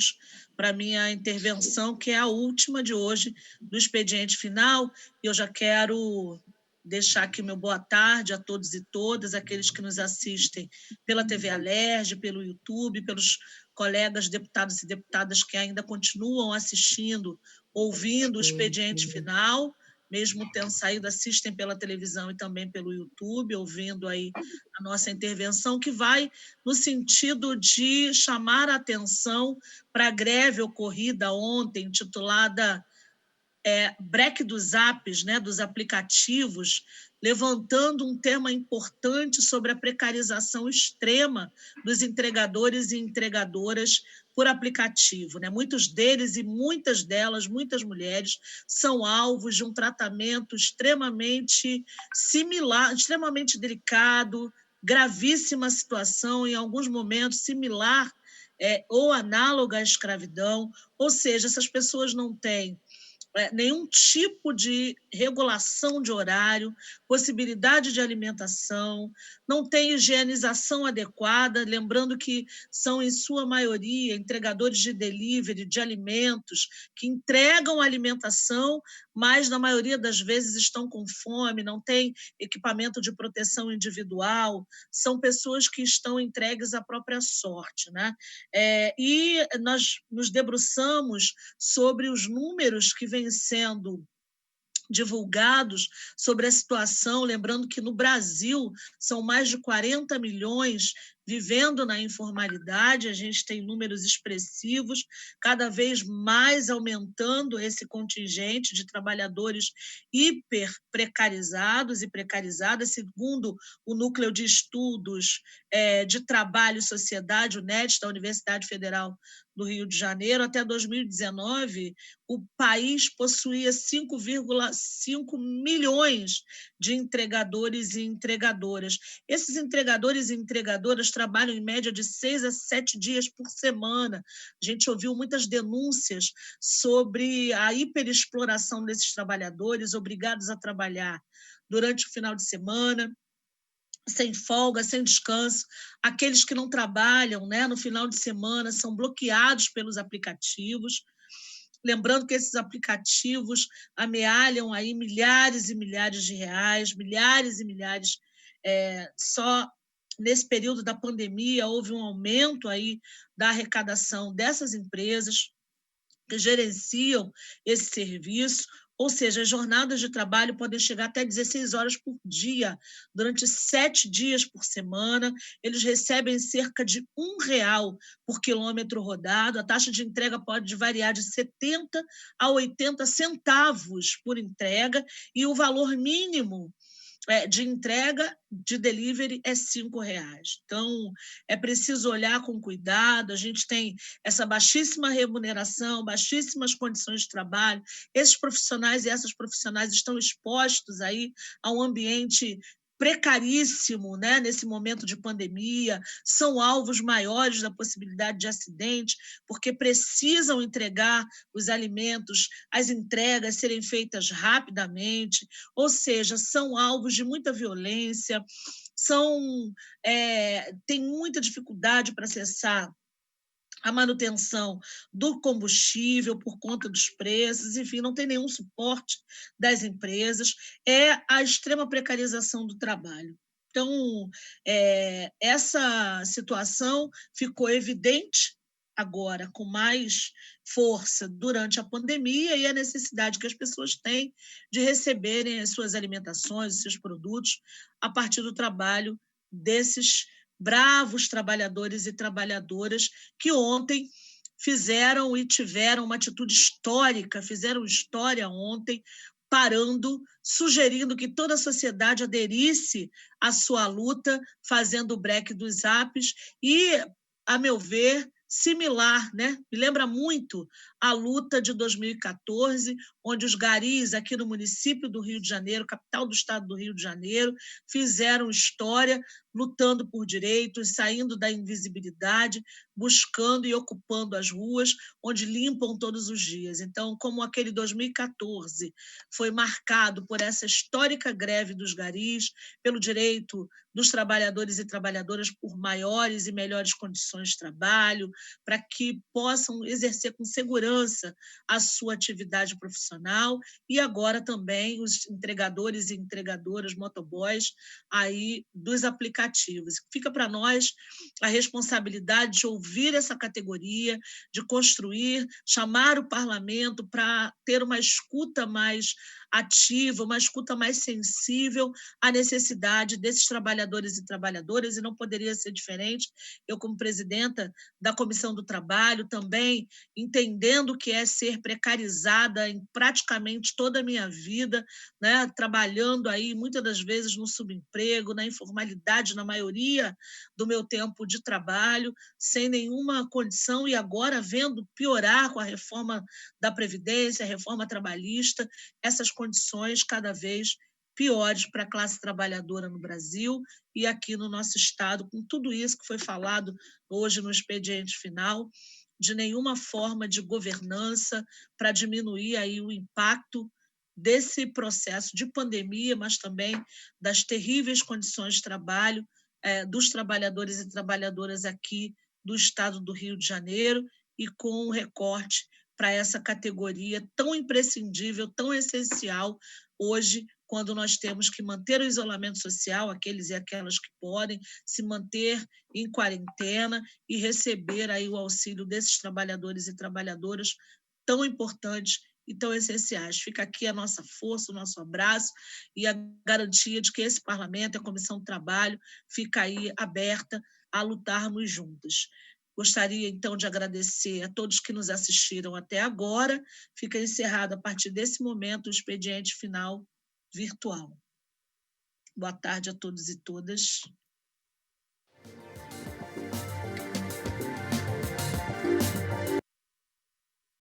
minutos para a minha intervenção, que é a última de hoje do expediente final. E eu já quero deixar aqui meu boa tarde a todos e todas, aqueles que nos assistem pela TV Alerj, pelo YouTube, pelos colegas deputados e deputadas que ainda continuam assistindo, ouvindo o expediente final, mesmo tendo saído, assistem pela televisão e também pelo YouTube, ouvindo aí a nossa intervenção, que vai no sentido de chamar a atenção para a greve ocorrida ontem, intitulada break dos apps, né, dos aplicativos, levantando um tema importante sobre a precarização extrema dos entregadores e entregadoras por aplicativo, né? Muitos deles e muitas delas, muitas mulheres, são alvos de um tratamento extremamente similar, extremamente delicado, gravíssima situação, em alguns momentos similar ou análoga à escravidão, ou seja, essas pessoas não têm nenhum tipo de regulação de horário, possibilidade de alimentação, não tem higienização adequada, lembrando que são, em sua maioria, entregadores de delivery, de alimentos, que entregam alimentação, mas, na maioria das vezes, estão com fome, não tem equipamento de proteção individual, são pessoas que estão entregues à própria sorte, né? E nós nos debruçamos sobre os números que vêm sendo divulgados sobre a situação, lembrando que no Brasil são mais de 40 milhões vivendo na informalidade, a gente tem números expressivos, cada vez mais aumentando esse contingente de trabalhadores hiper precarizados e precarizadas, segundo o Núcleo de Estudos de Trabalho e Sociedade, o NET, da Universidade Federal do Rio de Janeiro. Até 2019, o país possuía 5,5 milhões de entregadores e entregadoras. Esses entregadores e entregadoras trabalham em média de 6 a 7 dias por semana. A gente ouviu muitas denúncias sobre a hiperexploração desses trabalhadores, obrigados a trabalhar durante o final de semana, sem folga, sem descanso. Aqueles que não trabalham, né, no final de semana são bloqueados pelos aplicativos. Lembrando que esses aplicativos amealham aí milhares e milhares de reais, milhares e milhares. Só nesse período da pandemia houve um aumento aí da arrecadação dessas empresas que gerenciam esse serviço, ou seja, as jornadas de trabalho podem chegar até 16 horas por dia, durante 7 dias por semana. Eles recebem cerca de R$ 1 por quilômetro rodado. A taxa de entrega pode variar de 70 a 80 centavos por entrega, e o valor mínimo de entrega de delivery é R$ 5. Então, é preciso olhar com cuidado. A gente tem essa baixíssima remuneração, baixíssimas condições de trabalho. Esses profissionais e essas profissionais estão expostos aí a um ambiente precaríssimo, né, nesse momento de pandemia, são alvos maiores da possibilidade de acidente, porque precisam entregar os alimentos, as entregas serem feitas rapidamente, ou seja, são alvos de muita violência, têm muita dificuldade para acessar a manutenção do combustível por conta dos preços, enfim, não tem nenhum suporte das empresas, é a extrema precarização do trabalho. Então, essa situação ficou evidente agora com mais força durante a pandemia, e a necessidade que as pessoas têm de receberem as suas alimentações, os seus produtos, a partir do trabalho desses bravos trabalhadores e trabalhadoras que ontem fizeram e tiveram uma atitude histórica, fizeram história ontem, parando, sugerindo que toda a sociedade aderisse à sua luta, fazendo o break dos apps e, a meu ver, similar, né? Me lembra muito a luta de 2014, onde os garis aqui no município do Rio de Janeiro, capital do estado do Rio de Janeiro, fizeram história lutando por direitos, saindo da invisibilidade, buscando e ocupando as ruas, onde limpam todos os dias. Então, como aquele 2014 foi marcado por essa histórica greve dos garis, pelo direito dos trabalhadores e trabalhadoras por maiores e melhores condições de trabalho, para que possam exercer com segurança a sua atividade profissional, e agora também os entregadores e entregadoras, motoboys, aí dos aplicativos. Fica para nós a responsabilidade de ouvir essa categoria, de construir, chamar o parlamento para ter uma escuta mais ativa, uma escuta mais sensível à necessidade desses trabalhadores e trabalhadoras, e não poderia ser diferente. Eu, como presidenta da Comissão do Trabalho, também entendendo o que é ser precarizada em praticamente toda a minha vida, né, trabalhando aí muitas das vezes no subemprego, na informalidade, na maioria do meu tempo de trabalho, sem nenhuma condição, e agora vendo piorar com a reforma da Previdência, a reforma trabalhista, essas condições cada vez piores para a classe trabalhadora no Brasil e aqui no nosso estado, com tudo isso que foi falado hoje no expediente final, de nenhuma forma de governança para diminuir aí o impacto desse processo de pandemia, mas também das terríveis condições de trabalho dos trabalhadores e trabalhadoras aqui do estado do Rio de Janeiro, e com um recorte para essa categoria tão imprescindível, tão essencial hoje, quando nós temos que manter o isolamento social, aqueles e aquelas que podem, se manter em quarentena e receber aí o auxílio desses trabalhadores e trabalhadoras tão importantes e tão essenciais. Fica aqui a nossa força, o nosso abraço e a garantia de que esse parlamento, a Comissão do Trabalho, fica aí aberta a lutarmos juntas. Gostaria, então, de agradecer a todos que nos assistiram até agora. Fica encerrado, a partir desse momento, o expediente final virtual. Boa tarde a todos e todas.